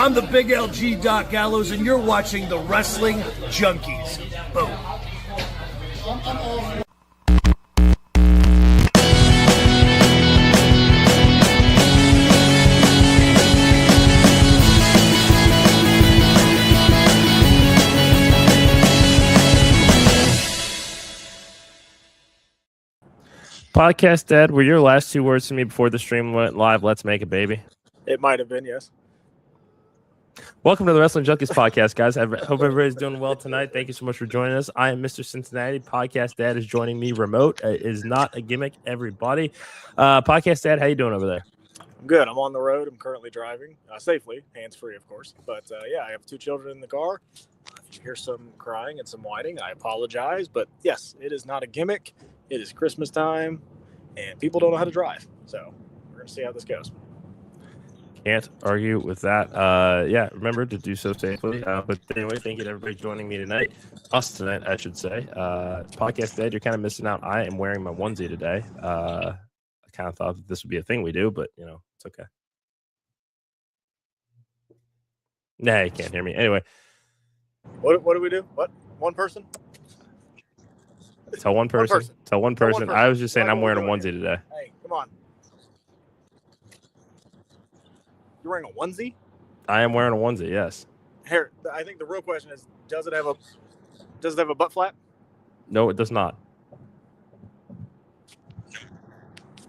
I'm the big LG Doc Gallows, and you're watching the Wrestling Junkies. Boom. Podcast Dad, were your last two words to me before the stream went live, let's make a baby? It might have been, yes. Welcome to the Wrestling Junkies podcast, guys. I hope everybody's doing well tonight. Thank you so much for joining us. I am Mr. Cincinnati. Podcast Dad is joining me remote. It is not a gimmick, everybody. Podcast Dad, how you doing over there? I'm good. I'm on the road. I'm currently driving safely, hands-free, of course. But, yeah, I have two children in the car. If you hear some crying and some whining, I apologize. But, yes, it is not a gimmick. It is Christmas time, and people don't know how to drive. So we're going to see how this goes. Can't argue with that. Yeah, remember to do so safely. But anyway, thank you to everybody joining me tonight. Us tonight, I should say. Podcast Dad, you're kind of missing out. I am wearing my onesie today. I kind of thought that this would be a thing we do, but, it's okay. Nah, you can't hear me. Anyway. What do we do? What? One person? Tell one person. Tell one person. I was just saying I'm wearing a onesie today. Hey, come on. You're wearing a onesie? I am wearing a onesie, yes. Here, I think the real question is, does it have a butt flap? No, it does not.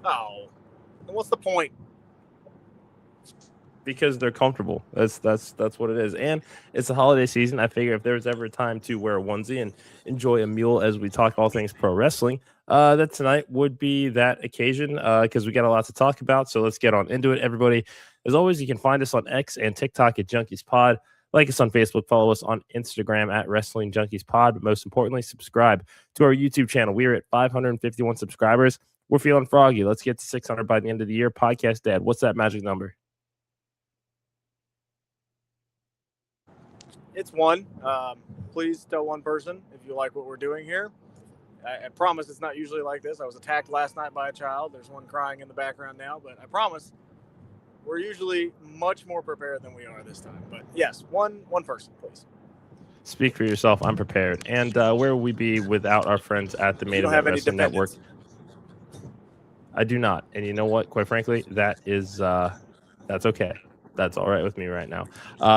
Oh. Then what's the point? Because they're comfortable. That's what it is. And it's the holiday season. I figure if there's ever a time to wear a onesie and enjoy a meal as we talk all things pro wrestling, that tonight would be that occasion because we got a lot to talk about. So let's get on into it, everybody. As always, you can find us on X and TikTok at Junkies Pod. Like us on Facebook. Follow us on Instagram at Wrestling Junkies Pod. But most importantly, subscribe to our YouTube channel. We are at 551 subscribers. We're feeling froggy. Let's get to 600 by the end of the year. Podcast Dad, what's that magic number? It's one. Please tell one person if you like what we're doing here. I promise it's not usually like this. I was attacked last night by a child. There's one crying in the background now, but I promise we're usually much more prepared than we are this time. But yes, one person, please. Speak for yourself. I'm prepared. And where will we be without our friends at the Main Event Wrestling Network? I do not. And you know what? Quite frankly, that's okay. That's all right with me right now.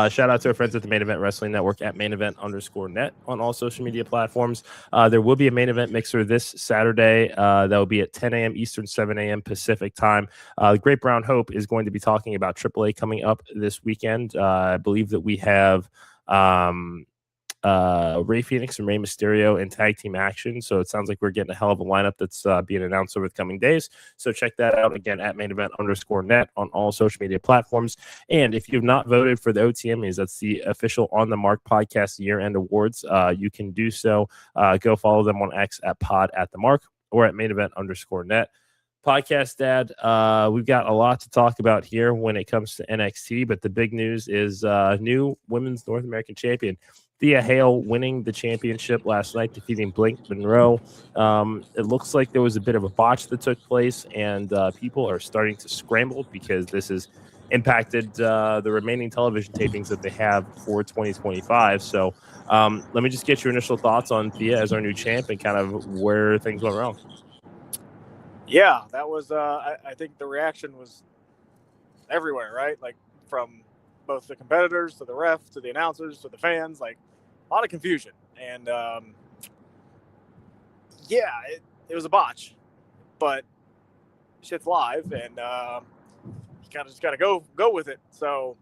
Shout out to our friends at the Main Event Wrestling Network at mainevent_net on all social media platforms. There will be a main event mixer this Saturday. That will be at 10 a.m. Eastern, 7 a.m. Pacific time. The Great Brown Hope is going to be talking about AAA coming up this weekend. I believe that we have Rey Fenix and Rey Mysterio in tag team action. So it sounds like we're getting a hell of a lineup that's being announced over the coming days. So check that out again at mainevent_net on all social media platforms. And if you've not voted for the OTMs, that's the official On the Mark podcast year-end awards. You can do so. Go follow them on X at pod at the mark or at mainevent_net. Podcast Dad, we've got a lot to talk about here when it comes to NXT, but the big news is new Women's North American Champion Thea Hail winning the championship last night, defeating Blake Monroe. It looks like there was a bit of a botch that took place, and people are starting to scramble because this has impacted the remaining television tapings that they have for 2025. So let me just get your initial thoughts on Thea as our new champ and kind of where things went wrong. Yeah, that was, I think the reaction was everywhere, right? Like from both the competitors to the ref to the announcers to the fans, like a lot of confusion. And yeah, it was a botch, but shit's live, and you kind of just got to go with it. So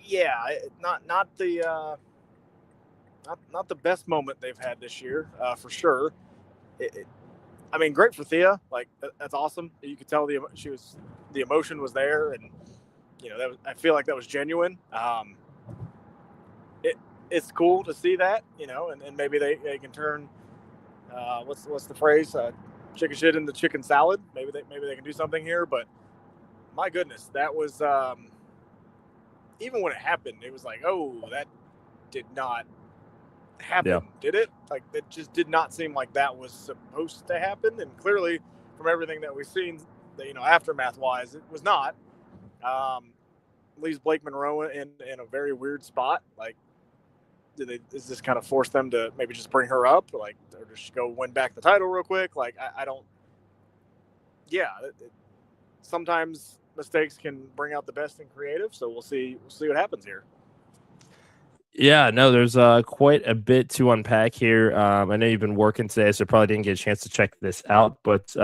yeah, not the best moment they've had this year, for sure. I mean, great for Thea. Like, that's awesome. You could tell the emotion was there, and I feel like that was genuine. It's cool to see that, and maybe they can turn what's the phrase? Chicken shit into chicken salad. Maybe they can do something here. But my goodness, that was even when it happened, it was like, oh, that did not happen, did it? Like, it just did not seem like that was supposed to happen, and clearly from everything that we've seen, aftermath wise, it was not. leaves Blake Monroe in a very weird spot. Like, is this kind of force them to maybe just bring her up, like, or just go win back the title real quick? Like, I don't. Yeah, sometimes mistakes can bring out the best in creative. So we'll see what happens here. Yeah, no, there's quite a bit to unpack here. I know you've been working today, so probably didn't get a chance to check this out. But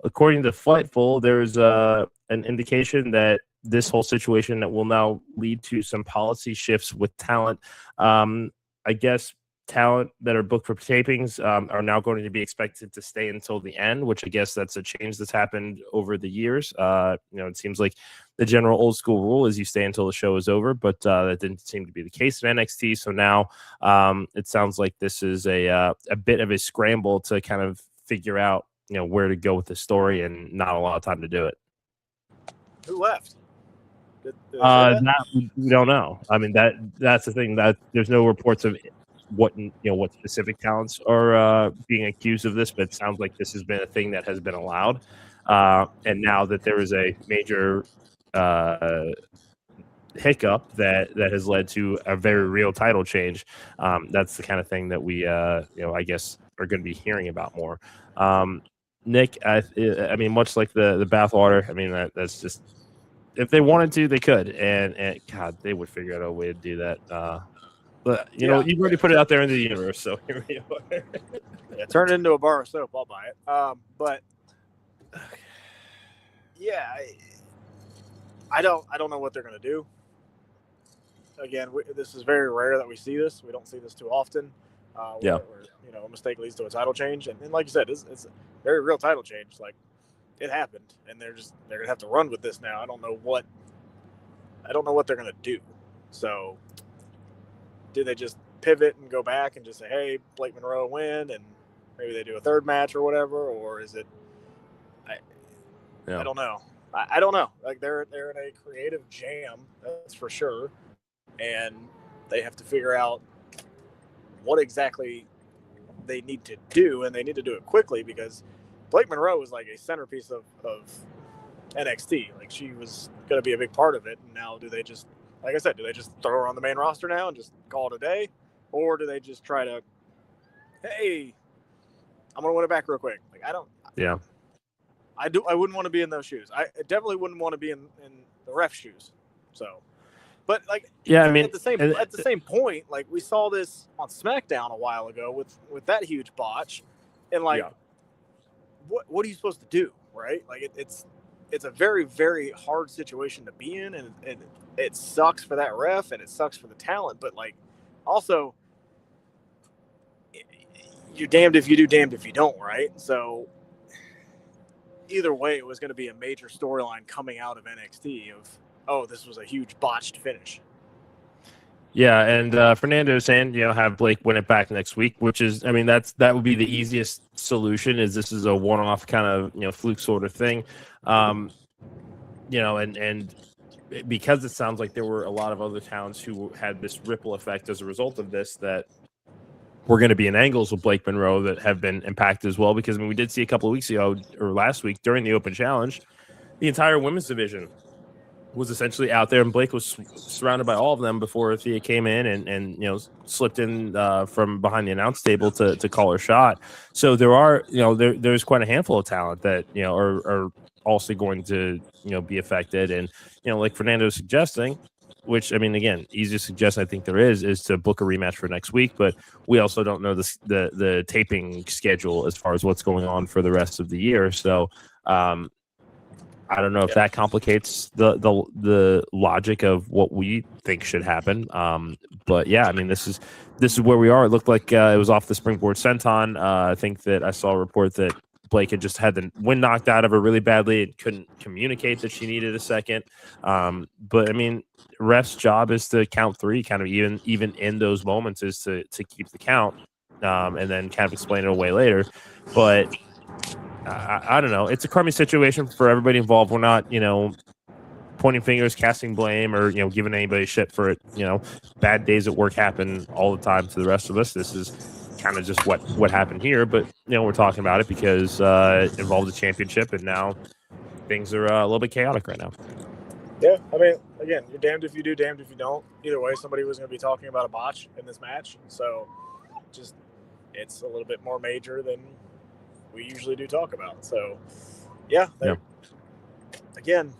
according to Fightful, there's an indication that this whole situation that will now lead to some policy shifts with talent. I guess talent that are booked for tapings are now going to be expected to stay until the end, which I guess that's a change that's happened over the years. It seems like the general old school rule is you stay until the show is over, but that didn't seem to be the case in NXT. So now it sounds like this is a bit of a scramble to kind of figure out, where to go with the story, and not a lot of time to do it. Who left? That we don't know. I mean, that's the thing, that there's no reports of what specific talents are being accused of this, but it sounds like this has been a thing that has been allowed. And now that there is a major hiccup that has led to a very real title change, that's the kind of thing that we I guess are going to be hearing about more. Nick, I mean, much like the bathwater, I mean, that's just, if they wanted to, they could, and God, they would figure out a way to do that. But you've already put it out there into the universe, so here we are. Yeah, turn it into a bar of soap, I'll buy it. But yeah, I don't know what they're going to do. Again, this is very rare that we see this. We don't see this too often. Where a mistake leads to a title change, and like you said, it's a very real title change. Like, it happened, and they're gonna have to run with this now. I don't know what they're gonna do. So, do they just pivot and go back and just say, "Hey, Blake Monroe win," and maybe they do a third match or whatever, or is it? I don't know. I don't know. Like, they're in a creative jam, that's for sure, and they have to figure out what exactly they need to do, and they need to do it quickly, because Blake Monroe was like a centerpiece of NXT. Like, she was going to be a big part of it. And now do they just throw her on the main roster now and just call it a day? Or do they just try to, hey, I'm going to win it back real quick? Like, I don't. Yeah. I wouldn't want to be in those shoes. I definitely wouldn't want to be in the ref shoes. So, but like, yeah, I mean, at the same point, like, we saw this on SmackDown a while ago with that huge botch, and like, what are you supposed to do, right? Like, it's a very, very hard situation to be in, and it sucks for that ref, and it sucks for the talent, but like, also, you're damned if you do, damned if you don't, right? So either way, it was going to be a major storyline coming out of NXT of, oh, this was a huge botched finish. Yeah, and Fernando saying, have Blake win it back next week, which is, I mean, that would be the easiest solution, is this is a one-off kind of, fluke sort of thing. And because it sounds like there were a lot of other talents who had this ripple effect as a result of this, that we're going to be in angles with Blake Monroe that have been impacted as well, because, I mean, we did see a couple of weeks ago, or last week, during the Open Challenge, the entire women's division was essentially out there, and Blake was surrounded by all of them before Thea came in and slipped in from behind the announce table to call her shot. So there are, there's quite a handful of talent that, are also going to, be affected. And, like Fernando's suggesting, which, I mean, again, easiest suggestion I think there is to book a rematch for next week, but we also don't know the taping schedule as far as what's going on for the rest of the year. So, I don't know if that complicates the logic of what we think should happen. But yeah, I mean, this is where we are. It looked like it was off the springboard senton. I think that I saw a report that Blake had just had the wind knocked out of her really badly and couldn't communicate that she needed a second. But I mean, ref's job is to count three, kind of even in those moments, is to keep the count, and then kind of explain it away later. But I don't know. It's a crummy situation for everybody involved. We're not, pointing fingers, casting blame, or, giving anybody shit for it. Bad days at work happen all the time to the rest of us. This is kind of just what happened here. But, we're talking about it because it involved a championship, and now things are a little bit chaotic right now. Yeah, I mean, again, you're damned if you do, damned if you don't. Either way, somebody was going to be talking about a botch in this match, so just it's a little bit more major than we usually do talk about. So, yeah. Again,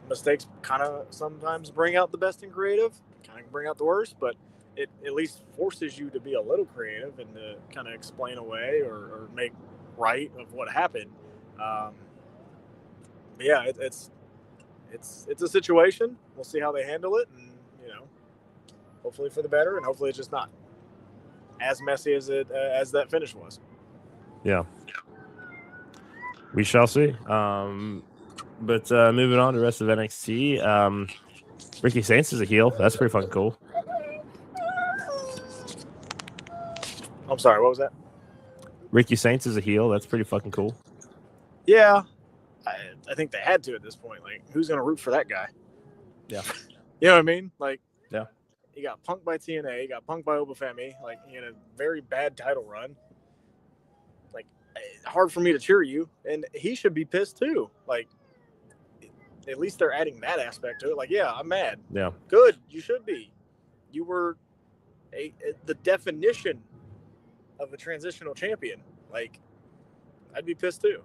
mistakes kind of sometimes bring out the best in creative, kind of bring out the worst, but it at least forces you to be a little creative and to kind of explain away or make right of what happened. Yeah, it's a situation. We'll see how they handle it, and hopefully for the better, and hopefully it's just not as messy as that finish was. Yeah, we shall see. But moving on to the rest of NXT, Ricky Saints is a heel. That's pretty fucking cool. I'm sorry, what was that? Ricky Saints is a heel. That's pretty fucking cool. Yeah, I think they had to at this point. Like, who's going to root for that guy? Yeah. You know what I mean? Like, yeah. He got punked by TNA. He got punked by Oba Femi. Like, he had a very bad title run. Like, hard for me to cheer you. And he should be pissed too. Like, at least they're adding that aspect to it. Like, yeah, I'm mad. Yeah. Good. You should be. You were the definition of a transitional champion. Like, I'd be pissed too.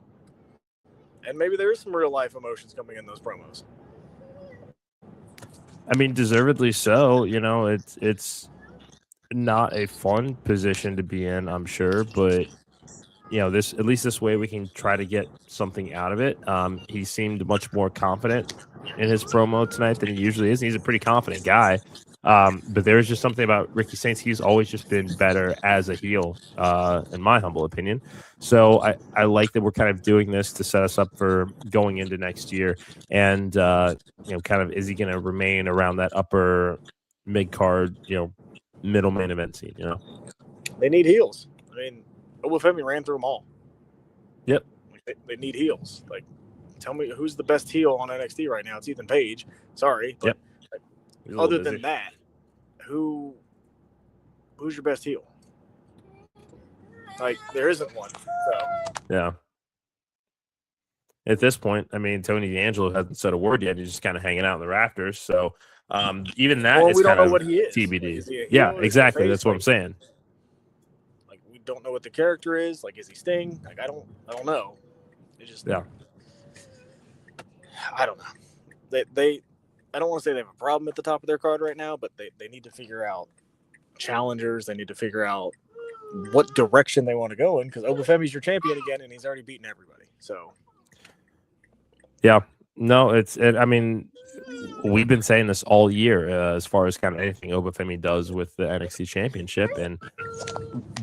And maybe there is some real life emotions coming in those promos. I mean, deservedly so. It's not a fun position to be in, I'm sure, but at least this way we can try to get something out of it. He seemed much more confident in his promo tonight than he usually is. He's a pretty confident guy. But there's just something about Ricky Saints. He's always just been better as a heel, in my humble opinion. So I like that we're kind of doing this to set us up for going into next year. And, kind of, is he going to remain around that upper mid card, middle main event scene, They need heels. I mean, Oba Femi ran through them all. Yep. They need heels. Like, tell me who's the best heel on NXT right now. It's Ethan Page. Sorry. But yep. Other than that, who's your best heel? Like, there isn't one. So. Yeah. At this point, I mean, Tony D'Angelo hasn't said a word yet. He's just kind of hanging out in the rafters. So even that is kind of TBD. Yeah, exactly. That's what I'm saying. Like, we don't know what the character is. Like, is he Sting? Like, I don't know. It just I don't know. They I don't want to say they have a problem at the top of their card right now, but they need to figure out challengers. They need to figure out what direction they want to go in, because Oba Femi's your champion again, and he's already beaten everybody. So, yeah, no, I mean, we've been saying this all year as far as kind of anything Oba Femi does with the NXT Championship, and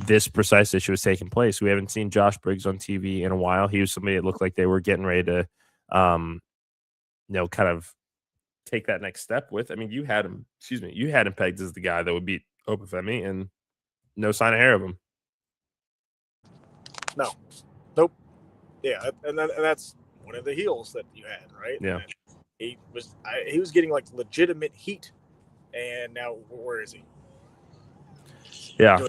this precise issue is taking place. We haven't seen Josh Briggs on TV in a while. He was somebody that looked like they were getting ready to, kind of take that next step with. I mean, you had him pegged as the guy that would beat Oba Femi, and no sign of hair of him. No. Nope. Yeah, and that's one of the heels that you had, right? Yeah. And he was getting like legitimate heat, and now where is he? Yeah.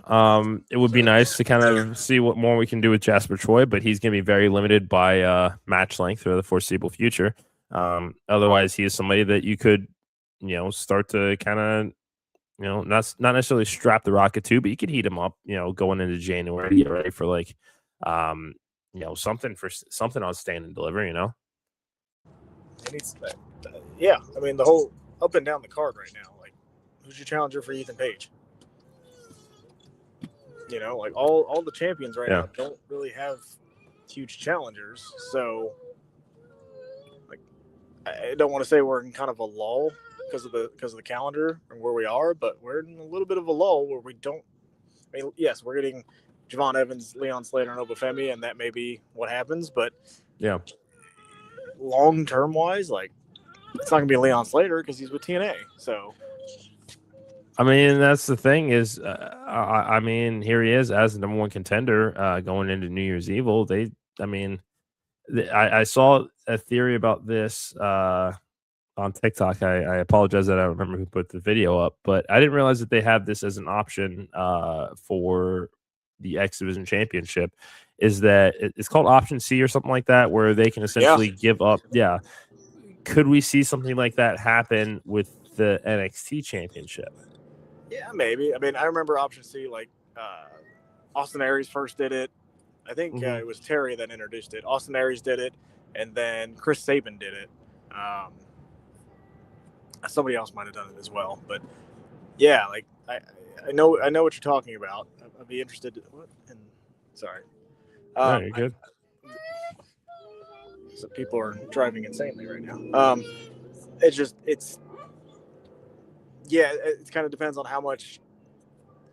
It would be nice to kind of see what more we can do with Jasper Troy, but he's going to be very limited by match length for the foreseeable future. Otherwise, he is somebody that you could, start to kind of, not necessarily strap the rocket to, but you could heat him up, going into January, get ready for like, something on Stand and Deliver, And it's, yeah, I mean, the whole up and down the card right now, like, who's your challenger for Ethan Page? Like all the champions right now don't really have huge challengers, so like, I don't want to say we're in kind of a lull because of the calendar and where we are, but we're in a little bit of a lull where we don't. I mean, yes, we're getting Javon Evans, Leon Slater, and Oba Femi, and that may be what happens, but yeah, long term wise, like, it's not gonna be Leon Slater because he's with TNA. So, I mean, that's the thing is, I mean, here he is as the number one contender going into New Year's Evil. I saw a theory about this on TikTok. I apologize that I don't remember who put the video up, but I didn't realize that they have this as an option for the X Division Championship. Is that it's called Option C or something like that, where they can essentially give up, could we see something like that happen with the NXT championship? Yeah, maybe. I mean, I remember Option C, like Austin Aries first did it. I think it was Terry that introduced it. Austin Aries did it, and then Chris Sabin did it. Somebody else might have done it as well, but yeah, like I know what you're talking about. I'd be interested. Sorry. No, you're good. So people are driving insanely right now. It kind of depends on how much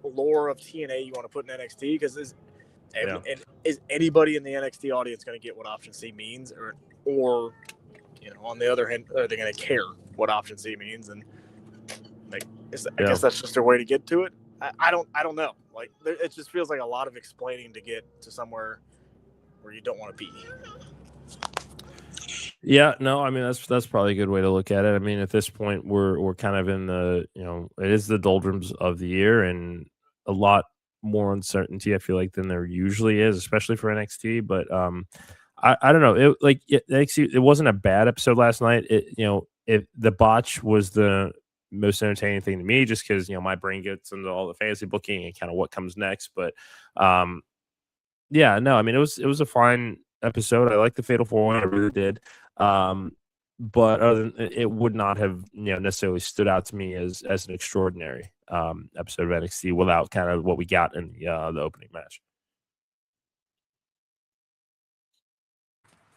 lore of TNA you want to put in NXT, because is anybody in the NXT audience going to get what Option C means, or on the other hand, are they going to care what Option C means? And I guess that's just their way to get to it. I don't know. Like, it just feels like a lot of explaining to get to somewhere where you don't want to be. Yeah, no, I mean that's probably a good way to look at it. I mean, at this point, we're kind of in the it is the doldrums of the year, and a lot more uncertainty, I feel like, than there usually is, especially for NXT. But I don't know. NXT, it wasn't a bad episode last night. The botch was the most entertaining thing to me, just because my brain gets into all the fantasy booking and kind of what comes next. But yeah, no, I mean it was a fine episode. I like the Fatal 4-1, I really did. But other than it would not have necessarily stood out to me as an extraordinary episode of NXT without kind of what we got in the opening match.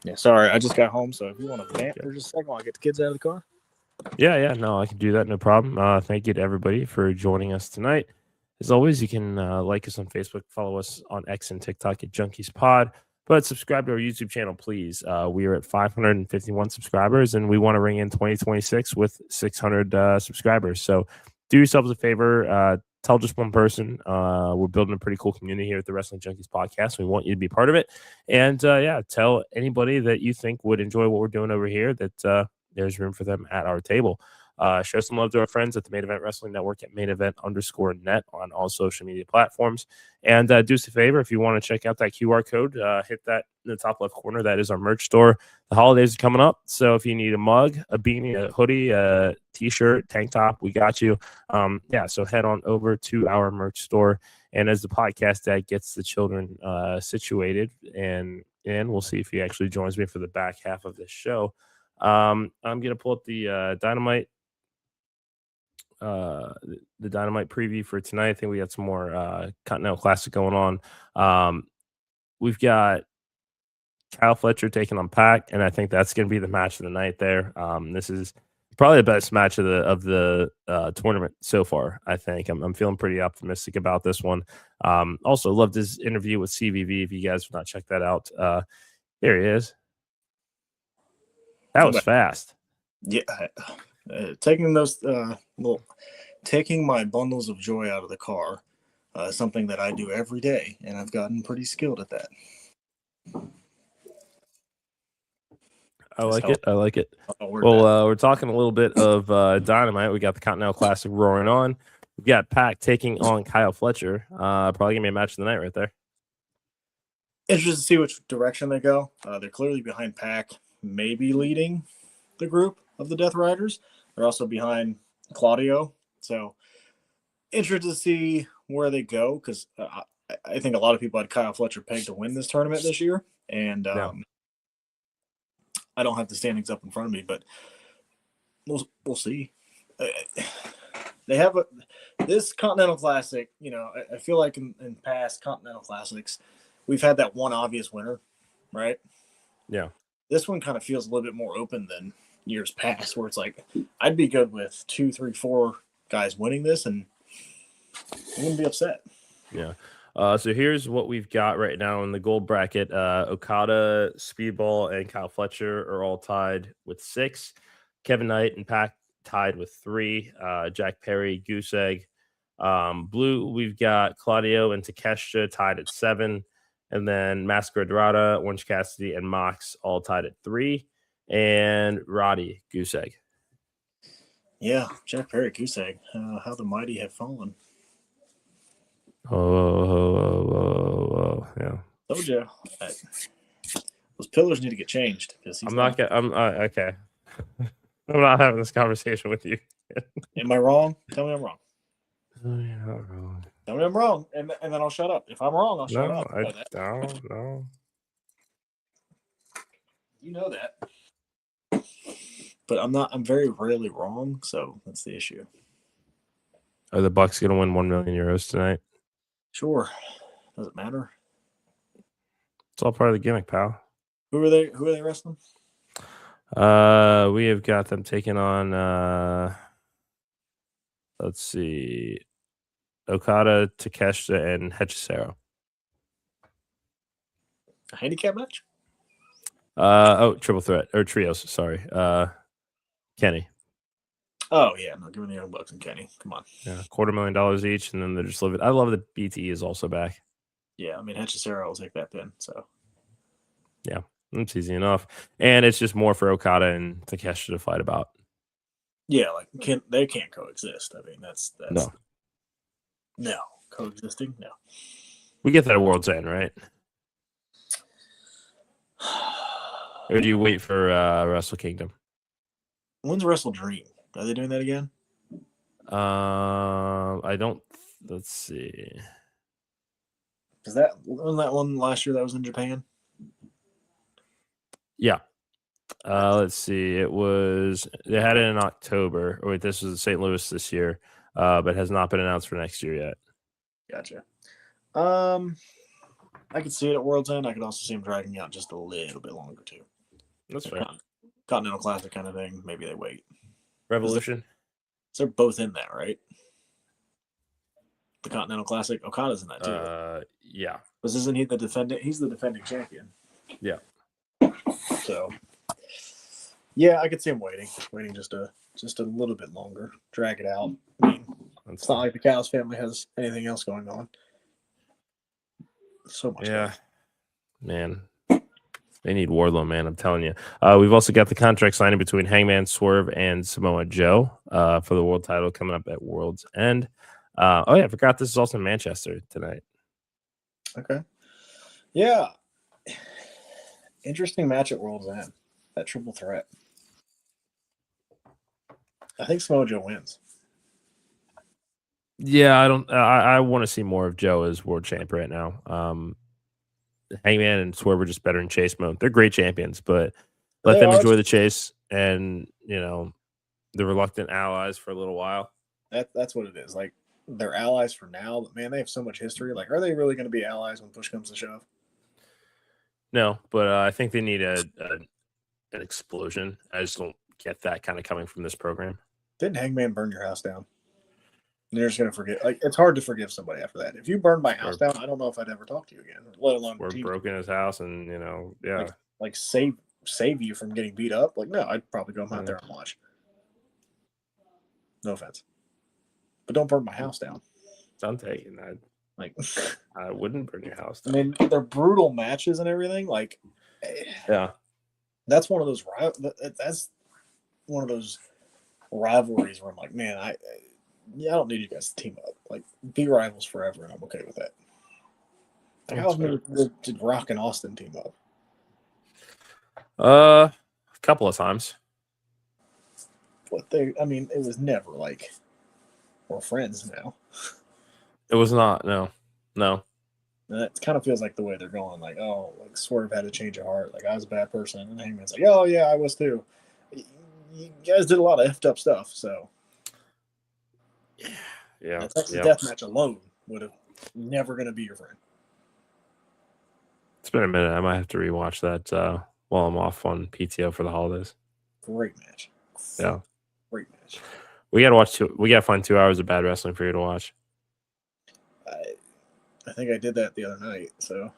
Yeah, sorry, I just got home, so if you want to vamp for just a second while I get the kids out of the car. Yeah, no, I can do that, no problem. Thank you to everybody for joining us tonight. As always, you can like us on Facebook, follow us on X and TikTok at Junkies Pod. But subscribe to our YouTube channel, please. We are at 551 subscribers, and we want to ring in 2026 with 600 subscribers. So do yourselves a favor. Tell just one person. We're building a pretty cool community here at the Wrestling Junkies podcast. We want you to be part of it. And, tell anybody that you think would enjoy what we're doing over here that there's room for them at our table. Show some love to our friends at the Main Event Wrestling Network at mainevent_net on all social media platforms. And do us a favor, if you want to check out that QR code, hit that in the top left corner. That is our merch store. The holidays are coming up, so if you need a mug, a beanie, a hoodie, a t-shirt, tank top, we got you. So head on over to our merch store. And as the podcast dad gets the children situated, and we'll see if he actually joins me for the back half of this show. I'm gonna pull up the Dynamite preview for tonight. I think we got some more Continental Classic going on. We've got Kyle Fletcher taking on Pac, and I think that's going to be the match of the night there. This is probably the best match of the tournament so far. I think I'm feeling pretty optimistic about this one. Also loved his interview with CVV. If you guys have not checked that out, there he is. That was fast. Yeah, taking my bundles of joy out of the car, something that I do every day, and I've gotten pretty skilled at that. I like it. We're talking a little bit of Dynamite. We got the Continental Classic roaring on. We've got Pac taking on Kyle Fletcher. Probably gonna be a match of the night right there. Interested to see which direction they go. They're clearly behind Pac, maybe leading the group of the Death Riders. They're also behind Claudio. So interested to see where they go, because I think a lot of people had Kyle Fletcher pegged to win this tournament this year. And I don't have the standings up in front of me, but we'll see. They have this Continental Classic. I feel like in past Continental Classics, we've had that one obvious winner, right? Yeah. This one kind of feels a little bit more open than years past, where it's like I'd be good with 2, 3, 4 guys winning this, and I wouldn't be upset. Yeah. So here's what we've got right now in the gold bracket. Okada, Speedball, and Kyle Fletcher are all tied with 6. Kevin Knight and Pac tied with 3. Jack Perry, Goose Egg. Blue, we've got Claudio and Takeshita tied at 7. And then Masquerada, Orange Cassidy, and Mox all tied at 3. And Roddy, Goose Egg. Yeah, Jack Perry, Goose Egg. How the mighty have fallen. Oh, yeah. Told you. Those pillars need to get changed. I'm not gonna. Okay. I'm not having this conversation with you. Am I wrong? Tell me I'm wrong. Oh, you're not wrong. Tell me I'm wrong, and then I'll shut up. If I'm wrong, I'll shut No, up. I don't know. You know that. But I'm not. I'm very rarely wrong, so that's the issue. Are the Bucks going to win 1 million euros tonight? Sure. Does it matter? It's all part of the gimmick, pal. Who are they wrestling? We have got them taking on let's see, Okada, Takeshita, and Hechicero. A handicap match? Triple threat or trios. Sorry, Kenny. Oh yeah, no, give me the Young Bucks and Kenny. Come on. Yeah, $250,000 each, and then they're just living. I love that BTE is also back. Yeah, I mean Hechicero will take that pin. So yeah, it's easy enough, and it's just more for Okada and Takeshita to fight about. Yeah, like they can't coexist. I mean that's no coexisting. No, we get that at World's End, right? Or do you wait for Wrestle Kingdom? When's Wrestle Dream? Are they doing that again? I don't. Let's see. Wasn't that one last year that was in Japan? Yeah. Let's see. They had it in October. Or wait, this was St. Louis this year, but has not been announced for next year yet. Gotcha. I could see it at World's End. I could also see them dragging out just a little bit longer too. That's fair. Continental Classic kind of thing. Maybe they wait. Revolution. So they're both in that, right? The Continental Classic. Okada's in that too. Yeah. Because isn't he the defendant? He's the defending champion. Yeah. So, yeah, I could see him waiting just a little bit longer, drag it out. I mean, it's not like the Cows family has anything else going on. So much. Yeah, man, they need Wardlow, man. I'm telling you. We've also got the contract signing between Hangman, Swerve, and Samoa Joe for the world title coming up at World's End. I forgot this is also in Manchester tonight. Okay. Yeah. Interesting match at World's End. That triple threat. I think Samoa Joe wins. Yeah, I want to see more of Joe as world champ right now. Hangman and Swerve are just better in chase mode. They're great champions, but let them enjoy the chase and, the reluctant allies for a little while. That's what it is. Like, they're allies for now, but man, they have so much history. Like, are they really going to be allies when push comes to shove? No, but I think they need an explosion. I just don't get that kind of coming from this program. Didn't Hangman burn your house down? And you're just going to forget. Like, it's hard to forgive somebody after that. If you burned my house down, I don't know if I'd ever talk to you again, let alone we're broken his house and, yeah. Like save you from getting beat up. Like, no, I'd probably go out there and watch. No offense. But don't burn my house down. I'm taking that. Like, I wouldn't burn your house down. I mean, they're brutal matches and everything. Like, yeah, that's one of those. That's one of those rivalries where I'm like, man, I don't need you guys to team up. Like, be rivals forever, and I'm okay with that. Like, how often did Rock and Austin team up? A couple of times. I mean, it was never like we're friends now. It was not. No. And that kind of feels like the way they're going. Like, oh, like Swerve had a change of heart. Like, I was a bad person. And Hangman's like, oh, yeah, I was too. You guys did a lot of effed up stuff. So, yeah. That Texas death match alone would have never going to be your friend. It's been a minute. I might have to rewatch that while I'm off on PTO for the holidays. Great match. Yeah. Great match. We got to find 2 hours of bad wrestling for you to watch. I think I did that the other night, so.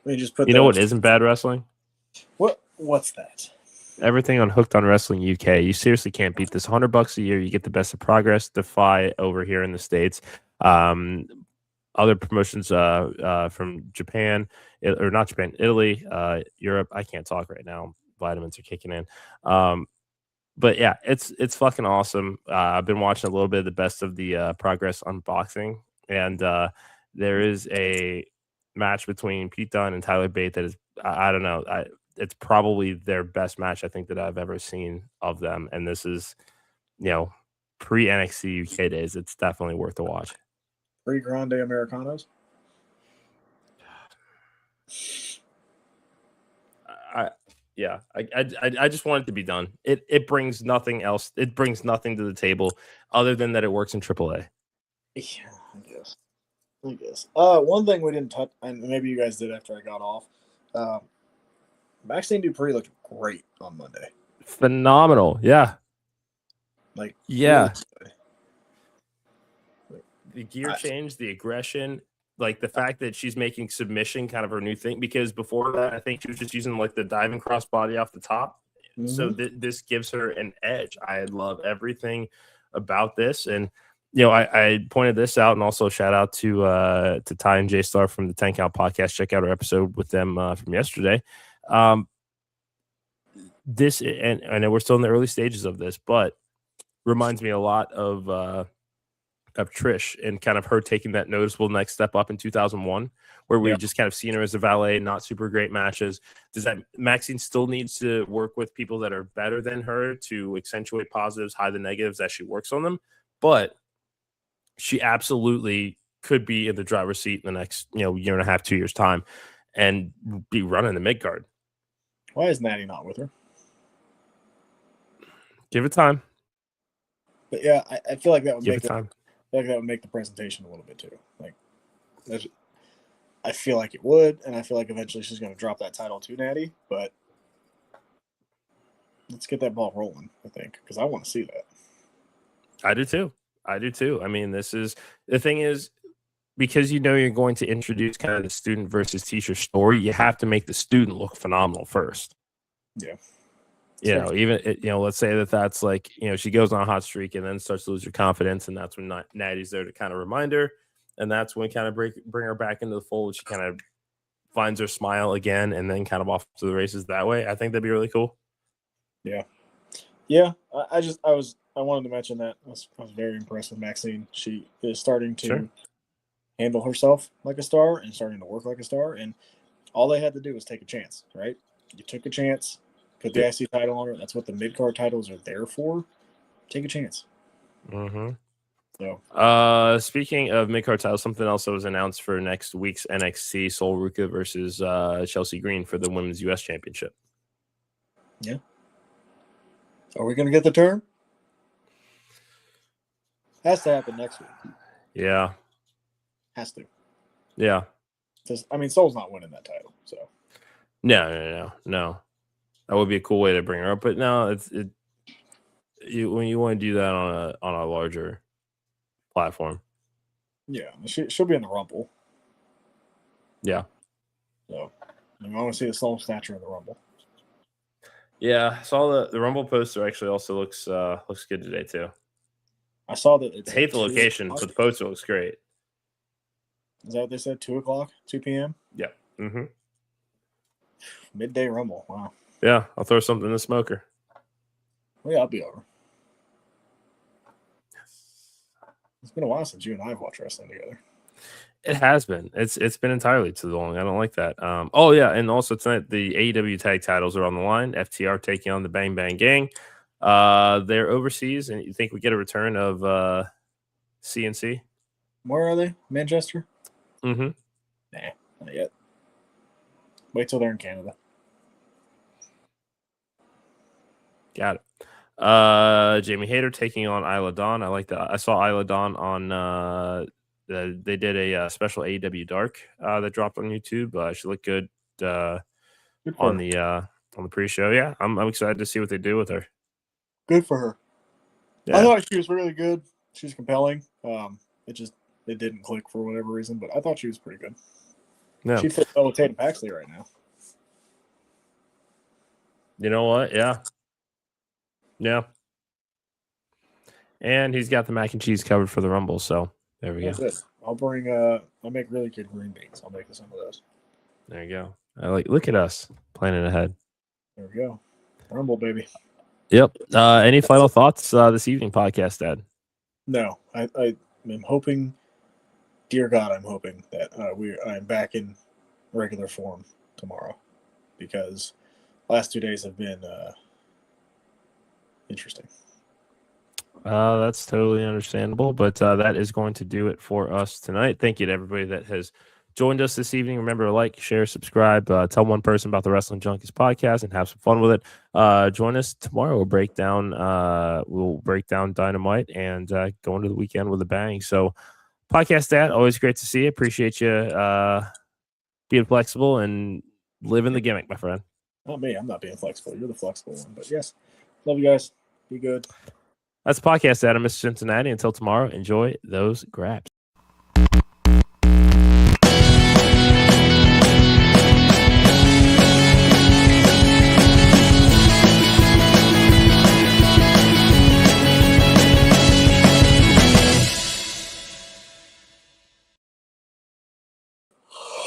We just put. You know what isn't bad wrestling? What's that? Everything on Hooked on Wrestling UK. You seriously can't beat this. $100 a year. You get the Best of Progress, Defy over here in the States. Other promotions from Japan, or not Japan, Italy, Europe. I can't talk right now. Vitamins are kicking in. But yeah, it's fucking awesome. I've been watching a little bit of the Best of the Progress unboxing, and there is a match between Pete Dunne and Tyler Bate that is, I don't know, it's probably their best match I think that I've ever seen of them. And this is, pre NXT UK days. It's definitely worth a watch. Pre Grande Americanos. I just want it to be done. It brings nothing else. It brings nothing to the table other than that it works in AAA. Yeah, I guess. One thing we didn't touch, and maybe you guys did after I got off. Maxine Dupree looked great on Monday. Phenomenal, yeah. Like, yeah. Really, the gear change, the aggression, like the fact that she's making submission kind of her new thing. Because before that, I think she was just using like the diving crossbody off the top. Mm-hmm. So this gives her an edge. I love everything about this, and I pointed this out, and also shout out to Ty and J Star from the 10 Count podcast. Check out our episode with them from yesterday. This, and I know we're still in the early stages of this, but reminds me a lot of Trish and kind of her taking that noticeable next step up in 2001, where we just kind of seen her as a valet, not super great matches. Does that Maxine still needs to work with people that are better than her to accentuate positives, hide the negatives as she works on them? But she absolutely could be in the driver's seat in the next, year and a half, 2 years time, and be running the mid card. Why is Natty not with her? Give it time. But yeah, I feel like that would give it time. I feel like that would make the presentation a little bit too. Like, I feel like it would, and I feel like eventually she's going to drop that title to Natty. But let's get that ball rolling, I think, because I want to see that. I do too. I mean, this is the thing is, because you're going to introduce kind of the student versus teacher story, you have to make the student look phenomenal first. Yeah. Let's say that's like, she goes on a hot streak and then starts to lose her confidence, and that's when Natty's there to kind of remind her, and that's when kind of bring her back into the fold. She kind of finds her smile again, and then kind of off to the races that way. I think that'd be really cool. Yeah. I wanted to mention that I was very impressed with Maxine. She is starting to handle herself like a star and starting to work like a star, and all they had to do was take a chance, right? You took a chance. Put the IC title on her. That's what the mid-card titles are there for. Take a chance. Mm-hmm. So, speaking of mid-card titles, something else that was announced for next week's NXT: Sol Ruca versus Chelsea Green for the Women's U.S. Championship. Yeah. Are we going to get the turn? Has to happen next week. Yeah. Has to. Yeah. Sol's not winning that title, so. No. That would be a cool way to bring her up, but no, when you want to do that on a larger platform. Yeah, she'll be in the Rumble. Yeah. So I want to see the Soul Snatcher in the Rumble. Yeah, I saw the Rumble poster actually also looks good today too. I saw that. I hate the location, but the poster looks great. Is that what they said? 2:00, 2 p.m. Yeah. Mm-hmm. Midday Rumble. Wow. Yeah, I'll throw something in the smoker. Well, yeah, I'll be over. It's been a while since you and I have watched wrestling together. It has been. It's been entirely too long. I don't like that. Oh yeah, and also tonight the AEW tag titles are on the line. FTR taking on the Bang Bang Gang. They're overseas, and you think we get a return of CNC? Where are they? Manchester? Mm-hmm. Nah, not yet. Wait till they're in Canada. Got it. Jamie Hayter taking on Isla Dawn. I like that. I saw Isla Dawn on they did a special AEW Dark that dropped on YouTube. She looked good on the pre-show. Yeah, I'm excited to see what they do with her. Good for her. Yeah. I thought she was really good. She's compelling. It didn't click for whatever reason, but I thought she was pretty good. Yeah. She fits well with Tatum Paxley right now. You know what? Yeah. And he's got the mac and cheese covered for the Rumble, so there we go. Good. I'll make really good green beans. I'll make some of those. There you go. Look at us planning ahead. There we go. Rumble, baby. Yep. Any final thoughts this evening podcast, Dad? No. I'm hoping dear God, I'm hoping that I'm back in regular form tomorrow, because last 2 days have been interesting. That's totally understandable, but that is going to do it for us tonight. Thank you to everybody that has joined us this evening. Remember to like, share, subscribe, tell one person about the Wrestling Junkies podcast, and have some fun with it. Join us tomorrow. We'll break down Dynamite and go into the weekend with a bang. So, podcast Dad, always great to see you. Appreciate you being flexible and living the gimmick, my friend. Not me. I'm not being flexible. You're the flexible one. But yes, love you guys. Be good. That's the podcast, Adam, Mr. Cincinnati. Until tomorrow, enjoy those grabs.